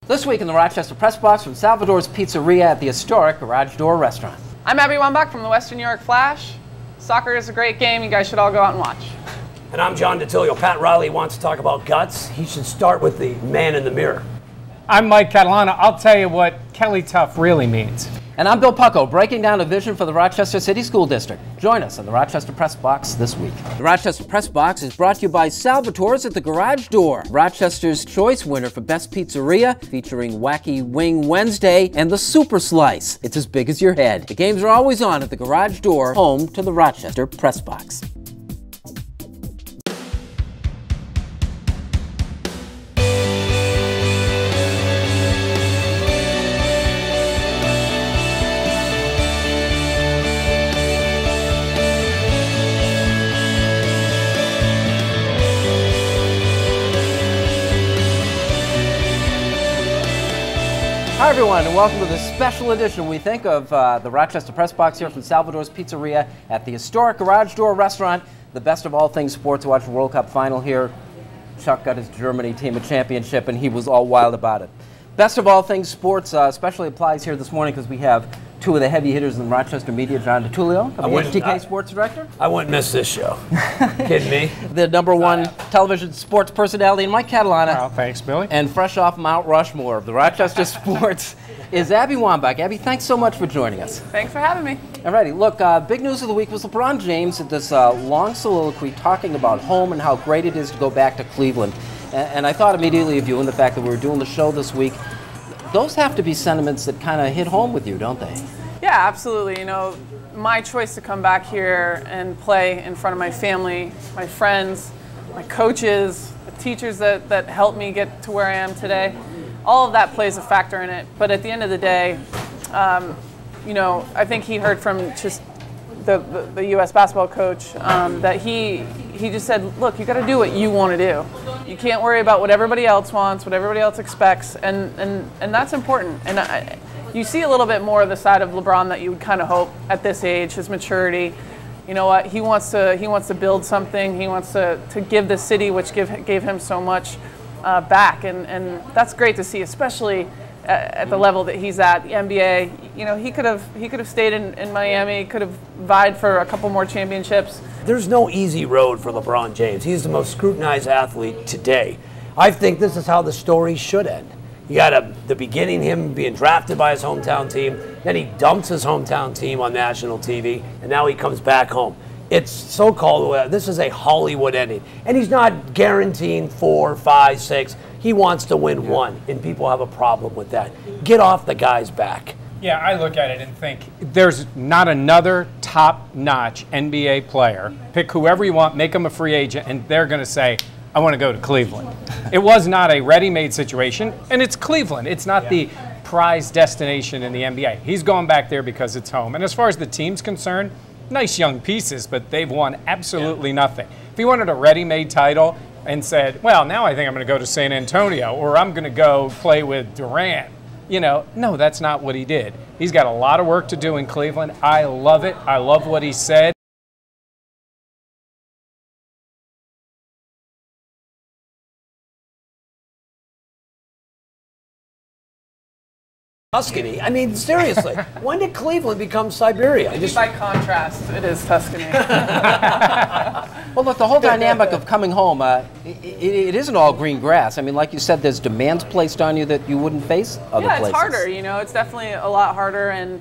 This week in the Rochester Press Box from Salvatore's Pizzeria at the historic Garage Door Restaurant. I'm Abby Wambach from the Western New York Flash. Soccer is a great game. You guys should all go out and watch. And I'm John DiTullio. Pat Riley wants to talk about guts. He should start with the man in the mirror. I'm Mike Catalana. I'll tell you what Kelly Tough really means. And I'm Bill Pucko, breaking down a vision for the Rochester City School District. Join us in the Rochester Press Box this week. The Rochester Press Box is brought to you by Salvatore's at the Garage Door, Rochester's choice winner for Best Pizzeria, featuring Wacky Wing Wednesday and the Super Slice. It's as big as your head. The games are always on at the Garage Door, home to the Rochester Press Box. Hi everyone, and welcome to this special edition, we think, of the Rochester Press Box here from Salvatore's Pizzeria at the historic Garage Door Restaurant. The best of all things sports. Watch the World Cup final here. Chuck got his Germany team a championship and he was all wild about it. Best of all things sports especially applies here this morning because we have two of the heavy hitters in Rochester media, John DiTullio, WHTK Sports Director. I wouldn't miss this show. Kidding me? The #1 television sports personality, and Mike Catalana. Well, thanks, Billy. And fresh off Mount Rushmore of the Rochester Sports is Abby Wambach. Abby, thanks so much for joining us. Thanks for having me. Alrighty, look, big news of the week was LeBron James at this long soliloquy talking about home and how great it is to go back to Cleveland. And I thought immediately of you and the fact that we were doing the show this week. Those have to be sentiments that kind of hit home with you, don't they? Yeah, absolutely. You know, my choice to come back here and play in front of my family, my friends, my coaches, the teachers that helped me get to where I am today, all of that plays a factor in it. But at the end of the day, you know, I think he heard from just the U.S. basketball coach that he just said, look, you got to do what you want to do. You can't worry about what everybody else wants, what everybody else expects, and that's important. And you see a little bit more of the side of LeBron that you would kind of hope at this age, his maturity. You know what? He wants to build something. He wants to give the city, which gave him so much, back, and that's great to see, especially at the level that he's at, the NBA. You know, he could have stayed in Miami, could have vied for a couple more championships. There's no easy road for LeBron James. He's the most scrutinized athlete today. I think this is how the story should end. You got the beginning, him being drafted by his hometown team, then he dumps his hometown team on national TV, and now he comes back home. It's so-called, this is a Hollywood ending. And he's not guaranteeing 4, 5, 6. He wants to win one, and people have a problem with that. Get off the guy's back. Yeah, I look at it and think there's not another top-notch NBA player. Pick whoever you want, make them a free agent, and they're going to say, I want to go to Cleveland. It was not a ready-made situation, and it's Cleveland. It's not the prize destination in the NBA. He's going back there because it's home. And as far as the team's concerned, nice young pieces, but they've won absolutely nothing. If he wanted a ready-made title and said, well, now I think I'm going to go to San Antonio, or I'm going to go play with Durant, you know, no, that's not what he did. He's got a lot of work to do in Cleveland. I love it. I love what he said. Tuscany. I mean, seriously, when did Cleveland become Siberia? By contrast, it is Tuscany. Well, look, the whole dynamic of coming home, it isn't all green grass. I mean, like you said, there's demands placed on you that you wouldn't face other places. Yeah, it's harder, you know, it's definitely a lot harder, and,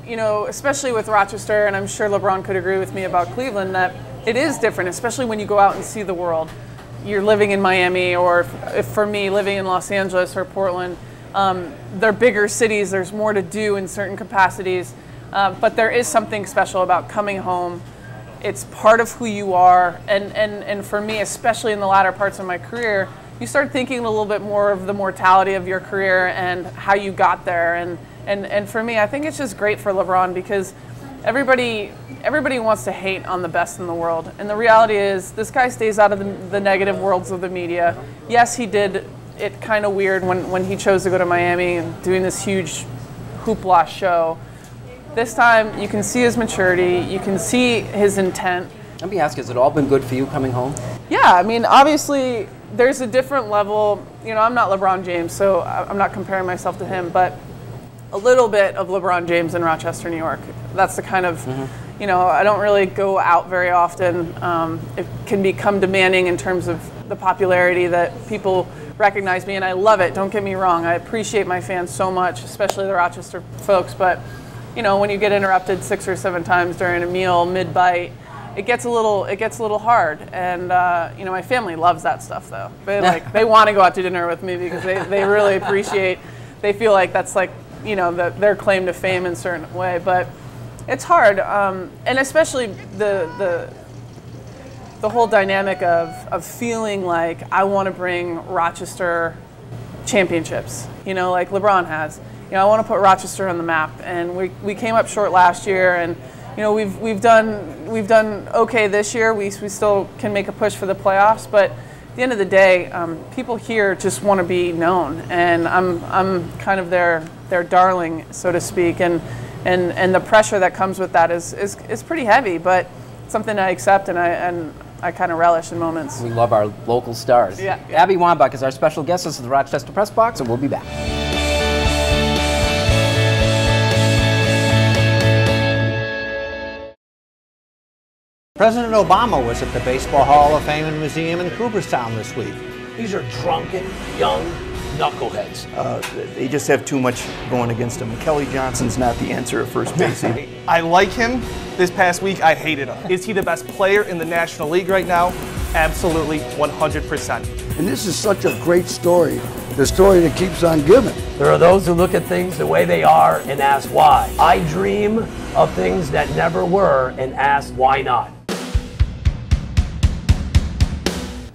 you know, especially with Rochester, and I'm sure LeBron could agree with me about Cleveland, that it is different, especially when you go out and see the world. You're living in Miami, or if for me, living in Los Angeles or Portland. They're bigger cities, there's more to do in certain capacities, but there is something special about coming home. It's part of who you are, and for me, especially in the latter parts of my career, you start thinking a little bit more of the mortality of your career and how you got there, and for me, I think it's just great for LeBron because everybody wants to hate on the best in the world, and the reality is this guy stays out of the negative worlds of the media. Yes, he did it kind of weird when he chose to go to Miami and doing this huge hoopla show. This time you can see his maturity, you can see his intent. Let me ask, has it all been good for you coming home? Yeah, I mean, obviously, there's a different level. You know, I'm not LeBron James, so I'm not comparing myself to him, but a little bit of LeBron James in Rochester, New York. That's the kind of, you know, I don't really go out very often. It can become demanding in terms of the popularity that people recognize me, and I love it. Don't get me wrong. I appreciate my fans so much, especially the Rochester folks, but you know, when you get interrupted 6 or 7 times during a meal, mid-bite, it gets a little hard. And you know, my family loves that stuff though. They want to go out to dinner with me because they really appreciate, they feel like that's like, you know, their claim to fame in a certain way. But it's hard, and especially the whole dynamic of feeling like I want to bring Rochester championships, you know, like LeBron has. You know, I want to put Rochester on the map, and we came up short last year, and you know, we've done okay this year. We still can make a push for the playoffs, but at the end of the day, people here just want to be known, and I'm kind of their darling, so to speak, and the pressure that comes with that is pretty heavy, but something I accept, and I kind of relish in moments. We love our local stars. Yeah. Abby Wambach is our special guest. This is the Rochester Press Box, and we'll be back. President Obama was at the Baseball Hall of Fame and Museum in Cooperstown this week. These are drunken, young knuckleheads. They just have too much going against them. Kelly Johnson's not the answer at first base. I like him. This past week, I hated him. Is he the best player in the National League right now? Absolutely, 100%. And this is such a great story, the story that keeps on giving. There are those who look at things the way they are and ask why. I dream of things that never were and ask why not.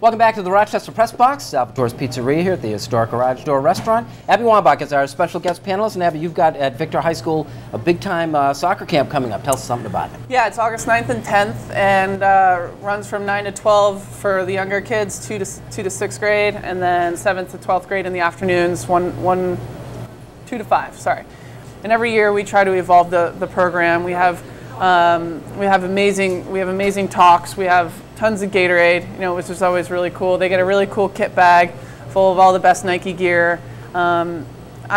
Welcome back to the Rochester Press Box, Salvatore's Pizzeria here at the historic Garage Door Restaurant. Abby Wambach is our special guest panelist, and Abby, you've got at Victor High School a big-time soccer camp coming up. Tell us something about it. Yeah, it's August 9th and 10th, and runs from 9 to 12 for the younger kids, 2 to 6th grade, and then 7th to 12th grade in the afternoons, 2 to 5. Sorry. And every year we try to evolve the program. We have amazing talks. We have tons of Gatorade, you know, which is always really cool. They get a really cool kit bag full of all the best Nike gear. I'm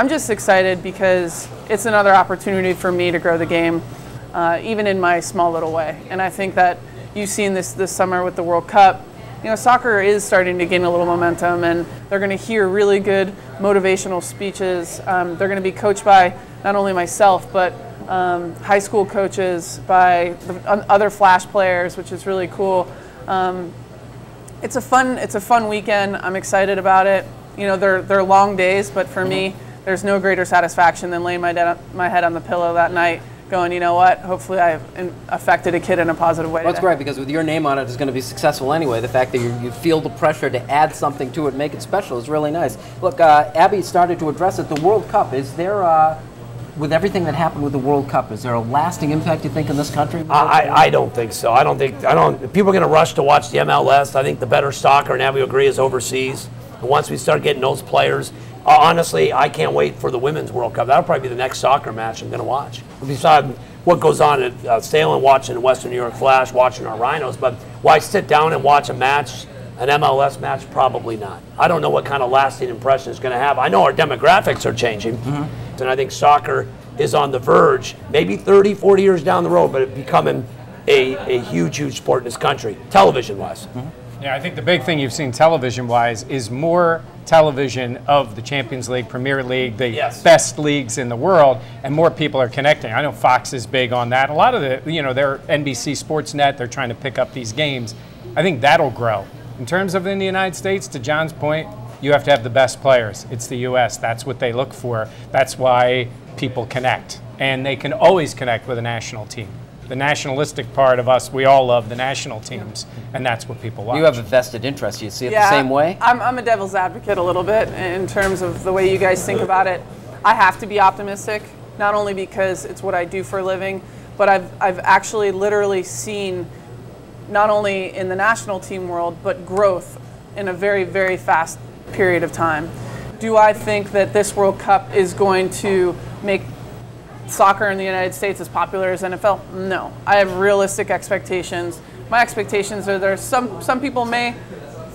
just excited because it's another opportunity for me to grow the game, even in my small little way. And I think that you've seen this summer with the World Cup. You know, soccer is starting to gain a little momentum, and they're going to hear really good motivational speeches. They're going to be coached by not only myself, but high school coaches, by other Flash players, which is really cool. It's a fun weekend. I'm excited about it. You know, they're long days, but for me, there's no greater satisfaction than laying my head on the pillow that night, going, you know what? Hopefully, I've affected a kid in a positive way. Well, that's great, because with your name on it, it's going to be successful anyway. The fact that you feel the pressure to add something to it, make it special, is really nice. Look, Abby started to address it. The World Cup, is there? With everything that happened with the World Cup, is there a lasting impact, you think, in this country? I don't think so. People are going to rush to watch the MLS. I think the better soccer, and Abby will agree, is overseas. And once we start getting those players, honestly, I can't wait for the Women's World Cup. That'll probably be the next soccer match I'm going to watch. Besides what goes on at Salem, watching the Western New York Flash, watching our Rhinos, but why sit down and watch a match, an MLS match? Probably not. I don't know what kind of lasting impression it's going to have. I know our demographics are changing. And I think soccer is on the verge, maybe 30, 40 years down the road, but it becoming a huge, huge sport in this country, television-wise. Yeah, I think the big thing you've seen television-wise is more television of the Champions League, Premier League, the best leagues in the world, and more people are connecting. I know Fox is big on that. A lot of their NBC Sportsnet, they're trying to pick up these games. I think that'll grow. In terms of in the United States, to John's point, you have to have the best players. It's the U.S. That's what they look for. That's why people connect. And they can always connect with a national team. The nationalistic part of us, we all love the national teams, and that's what people watch. You have a vested interest. You see it the same way? I'm a devil's advocate a little bit in terms of the way you guys think about it. I have to be optimistic, not only because it's what I do for a living, but I've actually literally seen, not only in the national team world, but growth in a very, very fast period of time. Do I think that this World Cup is going to make soccer in the United States as popular as NFL? No. I have realistic expectations. My expectations are some people may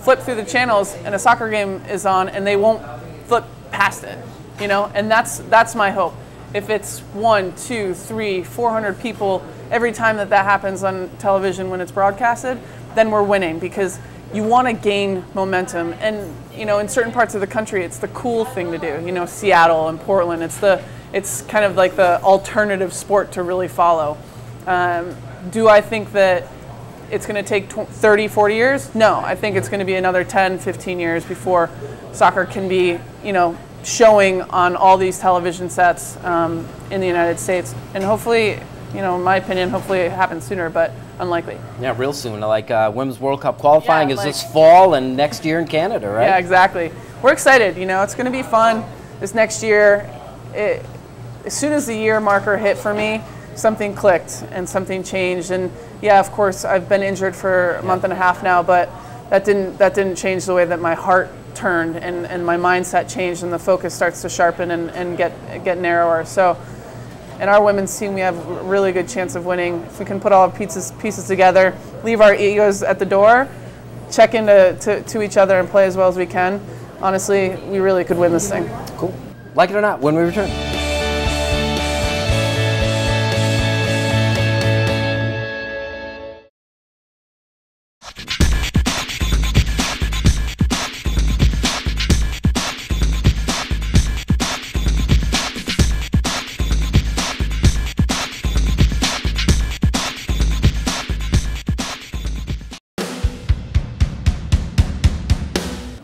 flip through the channels and a soccer game is on and they won't flip past it, you know, and that's my hope. If it's 1, 2, 3, 400 people every time that happens on television when it's broadcasted, then we're winning, because you want to gain momentum. And, you know, in certain parts of the country, it's the cool thing to do. You know, Seattle and Portland, it's kind of like the alternative sport to really follow. Do I think that it's going to take 30, 40 years? No, I think it's going to be another 10, 15 years before soccer can be, you know, showing on all these television sets in the United States. And hopefully, you know, in my opinion, hopefully it happens sooner, but unlikely. Yeah, real soon. Like Women's World Cup qualifying is like, this fall and next year in Canada, right? Yeah, exactly. We're excited. You know, it's going to be fun this next year. As soon as the year marker hit for me, something clicked and something changed. And yeah, of course, I've been injured for a month and a half now, but that didn't change the way that my heart turned and my mindset changed, and the focus starts to sharpen and get narrower. So in our women's team, we have a really good chance of winning. If we can put all the pieces together, leave our egos at the door, check into to each other and play as well as we can, honestly, we really could win this thing. Cool. Like it or not, when we return.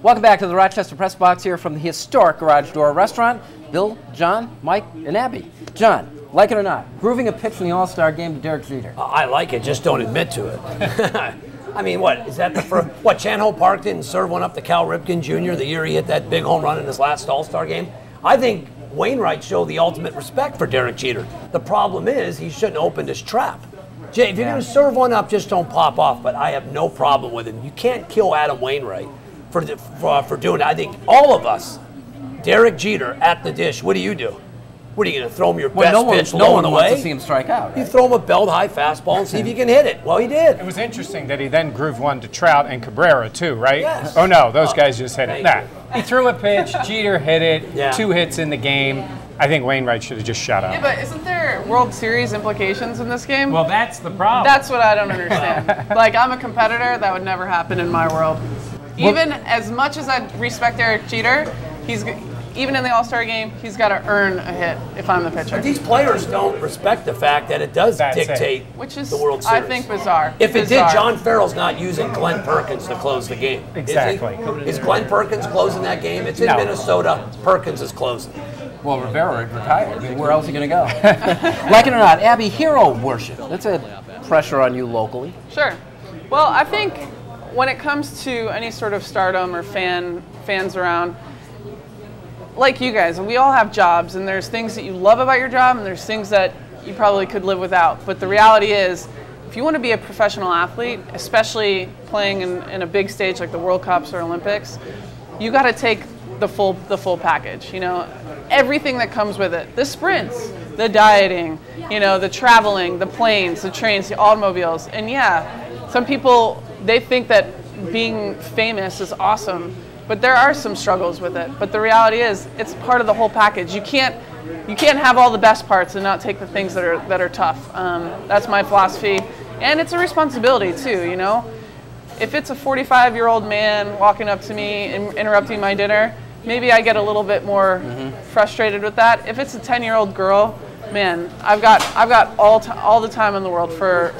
Welcome back to the Rochester Press Box here from the historic Garage Door Restaurant. Bill, John, Mike, and Abby. John, like it or not, grooving a pitch in the All-Star game to Derek Jeter. I like it, just don't admit to it. I mean, what, is that the first, what, Chan-Ho Park didn't serve one up to Cal Ripken Jr. the year he hit that big home run in his last All-Star game? I think Wainwright showed the ultimate respect for Derek Jeter. The problem is he shouldn't have opened his trap. Jay, if you're going to serve one up, just don't pop off, but I have no problem with it. You can't kill Adam Wainwright for doing it. I think all of us, Derek Jeter at the dish, what do you do? What are you going to throw him your best pitch low and away? Wants to see him strike out. Right? You throw him a belt high fastball and see if you can hit it. Well, he did. It was interesting that he then grooved one to Trout and Cabrera too, right? Yes. Oh no, those guys just hit it. Nah, he threw a pitch, Jeter hit it, Yeah. 2 hits in the game. I think Wainwright should have just shut up. Yeah, but isn't there World Series implications in this game? Well, that's the problem. That's what I don't understand. Like, I'm a competitor, that would never happen in my world. Even as much as I respect Derek Jeter, even in the All-Star game, he's got to earn a hit if I'm the pitcher. But these players don't respect the fact that it does dictate Which is, the World Series. I think, bizarre. If it did, John Farrell's not using Glenn Perkins to close the game. Exactly. Is Glenn Perkins closing that game? It's in Minnesota. Perkins is closing. Well, Rivera retired. I mean, where else is he going to go? Like it or not, Abby, hero worship. That's a pressure on you locally. Sure. Well, I think when it comes to any sort of stardom or fans around, like you guys, we all have jobs, and there's things that you love about your job, and there's things that you probably could live without. But the reality is, if you want to be a professional athlete, especially playing in a big stage like the World Cups or Olympics, you got to take the full package. You know, everything that comes with it: the sprints, the dieting, you know, the traveling, the planes, the trains, the automobiles. And yeah, some people, they think that being famous is awesome, but there are some struggles with it. But the reality is, it's part of the whole package. You can't have all the best parts and not take the things that are tough. That's my philosophy, and it's a responsibility too. You know, if it's a 45-year-old man walking up to me and interrupting my dinner, maybe I get a little bit more frustrated with that. If it's a 10-year-old girl, man, I've got all the time in the world for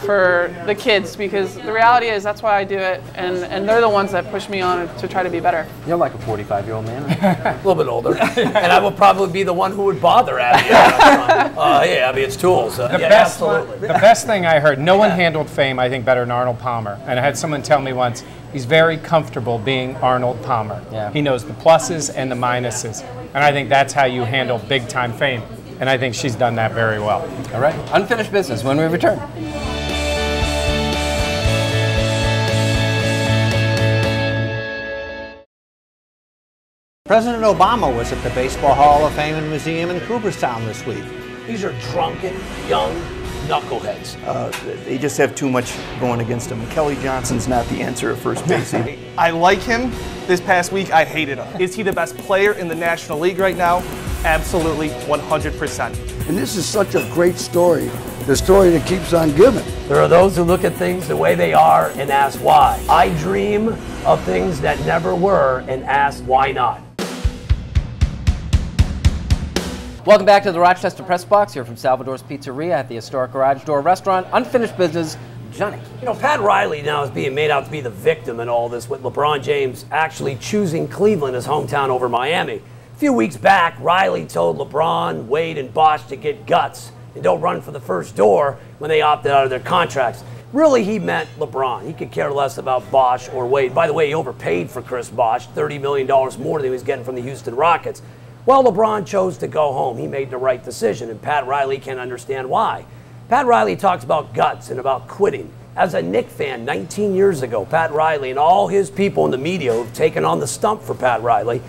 the kids, because the reality is that's why I do it, and they're the ones that push me on to try to be better. You're like a 45-year-old man. Right? A little bit older. And I will probably be the one who would bother Abby. Yeah, I mean, it's tools. Absolutely. The best thing I heard, no one handled fame, I think, better than Arnold Palmer. And I had someone tell me once, he's very comfortable being Arnold Palmer. Yeah. He knows the pluses and the minuses. And I think that's how you handle big-time fame. And I think she's done that very well. All right. Unfinished business when we return. President Obama was at the Baseball Hall of Fame and Museum in Cooperstown this week. These are drunken, young, knuckleheads. They just have too much going against them. Kelly Johnson's not the answer at first base. I like him. This past week, I hated him. Is he the best player in the National League right now? Absolutely, 100%. And this is such a great story, the story that keeps on giving. There are those who look at things the way they are and ask why. I dream of things that never were and ask why not. Welcome back to the Rochester Press Box here from Salvatore's Pizzeria at the historic Garage Door Restaurant. Unfinished business, Johnny. You know, Pat Riley now is being made out to be the victim in all this, with LeBron James actually choosing Cleveland as hometown over Miami. A few weeks back, Riley told LeBron, Wade, and Bosh to get guts and don't run for the first door when they opted out of their contracts. Really, he meant LeBron. He could care less about Bosh or Wade. By the way, he overpaid for Chris Bosh, $30 million more than he was getting from the Houston Rockets. Well, LeBron chose to go home. He made the right decision, and Pat Riley can understand why. Pat Riley talks about guts and about quitting. As a Knicks fan 19 years ago, Pat Riley and all his people in the media who've taken on the stump for Pat Riley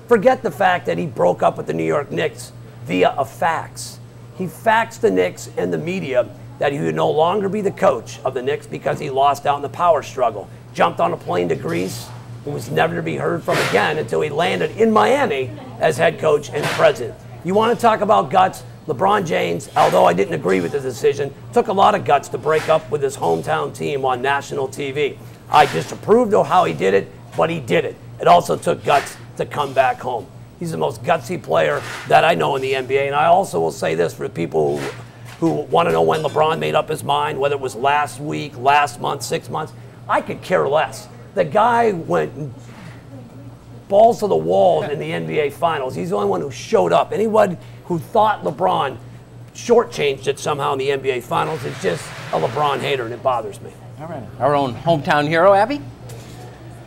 forget the fact that he broke up with the New York Knicks via a fax. He faxed the Knicks and the media that he would no longer be the coach of the Knicks because he lost out in the power struggle. Jumped on a plane to Greece and was never to be heard from again until he landed in Miami as head coach and president. You want to talk about guts? LeBron James, although I didn't agree with the decision, took a lot of guts to break up with his hometown team on national TV. I disapproved of how he did it, but he did it. It also took guts to come back home. He's the most gutsy player that I know in the NBA, and I also will say this for the people who want to know when LeBron made up his mind, whether it was last week, last month, 6 months. I could care less. The guy went balls to the wall in the NBA Finals. He's the only one who showed up. Anyone who thought LeBron shortchanged it somehow in the NBA Finals is just a LeBron hater, and it bothers me. All right. Our own hometown hero, Abby?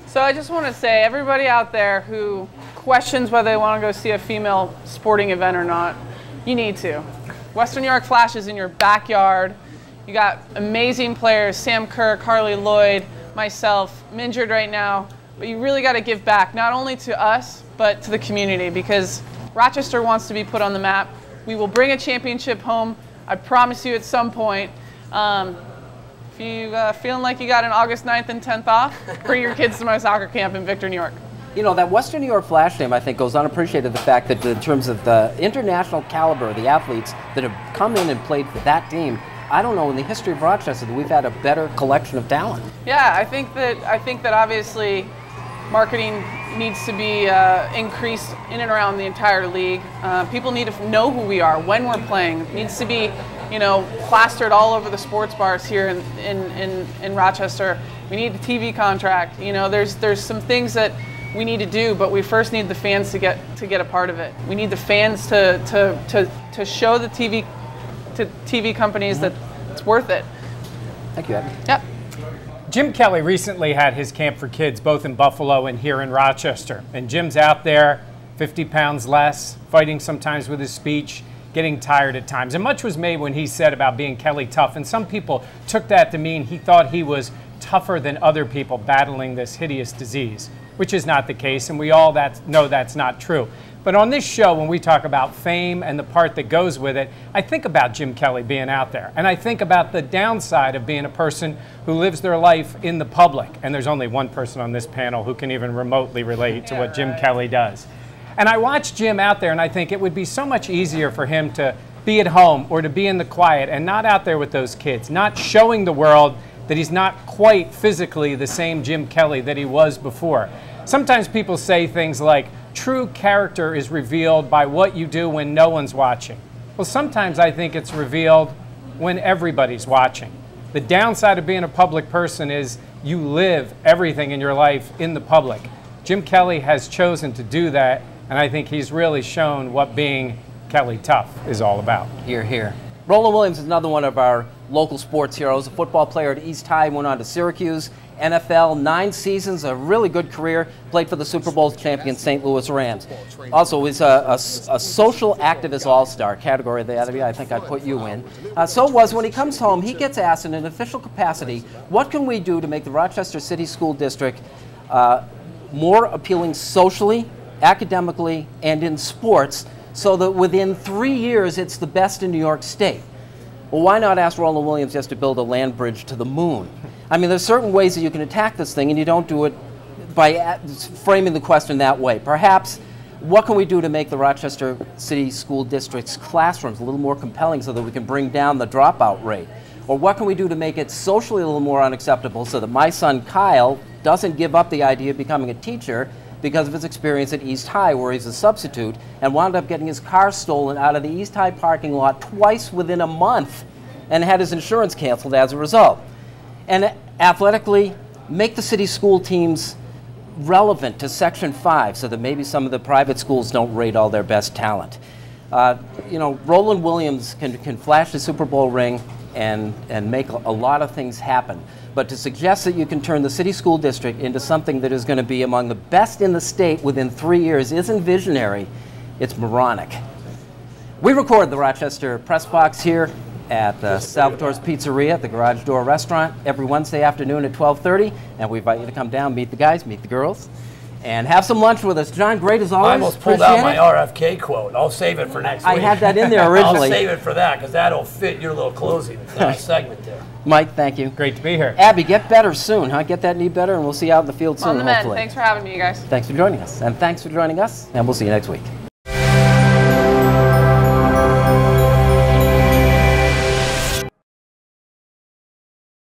So I just want to say, everybody out there who questions whether they want to go see a female sporting event or not, you need to. Western New York Flash is in your backyard. You got amazing players, Sam Kerr, Carly Lloyd, myself. I'm injured right now, but you really got to give back, not only to us, but to the community, because Rochester wants to be put on the map. We will bring a championship home, I promise you, at some point. If you feeling like you got an August 9th and 10th off, bring your kids to my soccer camp in Victor, New York. You know, that Western New York Flash name, I think, goes unappreciated, the fact that in terms of the international caliber of the athletes that have come in and played for that team, I don't know in the history of Rochester that we've had a better collection of talent. Yeah, I think that obviously marketing needs to be increased in and around the entire league. People need to know who we are when we're playing. It needs to be, you know, plastered all over the sports bars here in Rochester. We need a TV contract. You know, there's some things that we need to do, but we first need the fans to get a part of it. We need the fans to show the TV companies that it's worth it. Thank you, Abby. Yep. Jim Kelly recently had his camp for kids both in Buffalo and here in Rochester. And Jim's out there, 50 pounds less, fighting sometimes with his speech, getting tired at times. And much was made when he said about being Kelly tough. And some people took that to mean he thought he was tougher than other people battling this hideous disease, which is not the case. And we all know that's not true. But on this show, when we talk about fame and the part that goes with it, I think about Jim Kelly being out there. And I think about the downside of being a person who lives their life in the public. And there's only one person on this panel who can even remotely relate to what Jim Kelly does. And I watch Jim out there and I think it would be so much easier for him to be at home or to be in the quiet and not out there with those kids, not showing the world that he's not quite physically the same Jim Kelly that he was before. Sometimes people say things like, true character is revealed by what you do when no one's watching. Well, sometimes I think it's revealed when everybody's watching. The downside of being a public person is you live everything in your life in the public. Jim Kelly has chosen to do that, and I think he's really shown what being Kelly tough is all about. Hear, hear. Roland Williams is another one of our local sports heroes, a football player at East High, went on to Syracuse, NFL, 9 seasons, a really good career, played for the Super Bowl champion St. Louis Rams. Also, he's a social activist all-star category that I think I'd put you in. So was when he comes home, he gets asked in an official capacity, what can we do to make the Rochester City School District more appealing socially, academically, and in sports, so that within 3 years it's the best in New York State. Well, why not ask Roland Williams just to build a land bridge to the moon? I mean, there's certain ways that you can attack this thing, and you don't do it by framing the question that way. Perhaps, what can we do to make the Rochester City School District's classrooms a little more compelling so that we can bring down the dropout rate? Or what can we do to make it socially a little more unacceptable so that my son Kyle doesn't give up the idea of becoming a teacher because of his experience at East High, where he's a substitute, and wound up getting his car stolen out of the East High parking lot twice within a month and had his insurance canceled as a result. And athletically, make the city school teams relevant to Section 5 so that maybe some of the private schools don't rate all their best talent. You know, Roland Williams can flash the Super Bowl ring and make a lot of things happen. But to suggest that you can turn the city school district into something that is going to be among the best in the state within 3 years isn't visionary, it's moronic. We record the Rochester Press Box here at Salvatore's Pizzeria at the Garage Door Restaurant every Wednesday afternoon at 12:30, and we invite you to come down, meet the guys, meet the girls, and have some lunch with us. John, great as always. I almost pulled out my RFK quote. I'll save it for next week. I had that in there originally. I'll save it for that because that'll fit your little closing segment there. Mike, thank you. Great to be here. Abby, get better soon, huh? Get that knee better, and we'll see you out in the field soon, On the mend. hopefully. Thanks for having me, you guys. Thanks for joining us. And thanks for joining us, and we'll see you next week.